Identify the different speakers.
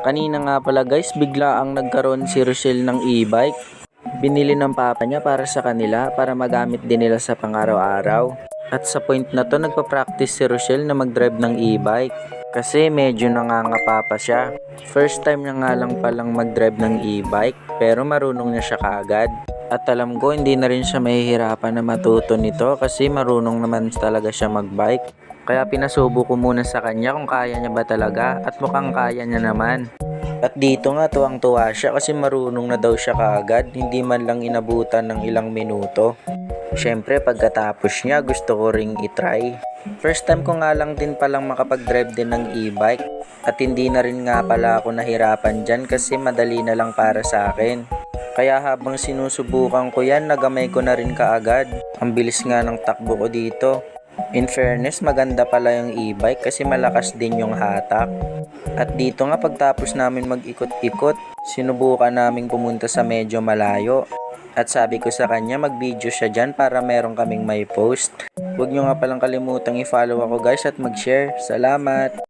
Speaker 1: Kanina nga pala guys, bigla ang nagkaroon si Rochelle ng e-bike. Binili ng papa niya para sa kanila para magamit din nila sa pang-araw-araw. At sa point na to, nagpa-practice si Rochelle na mag-drive ng e-bike. Kasi medyo nangangapa pa siya. First time niya nga lang palang mag-drive ng e-bike pero marunong na siya kaagad. At alam ko hindi na rin siya mahihirapan na matuto nito kasi marunong naman talaga siya mag-bike. Kaya pinasubo ko muna sa kanya kung kaya niya ba talaga at mukhang kaya niya naman. At dito nga tuwang-tuwa siya kasi marunong na daw siya kaagad, hindi man lang inabutan ng ilang minuto. Syempre pagkatapos niya gusto ko ring itry. First time ko nga lang din palang makapag-drive din ng e-bike at hindi na rin nga pala ako nahirapan dyan kasi madali na lang para sa akin. Kaya habang sinusubukan ko yan, nagamay ko na rin kaagad. Ang bilis nga ng takbo ko dito. In fairness, maganda pala yung e-bike kasi malakas din yung hatak. At dito nga pagtapos namin mag-ikot-ikot, sinubukan namin pumunta sa medyo malayo. At sabi ko sa kanya mag-video siya dyan para meron kaming may post. Huwag nyo nga palang kalimutang i-follow ako guys at mag-share. Salamat!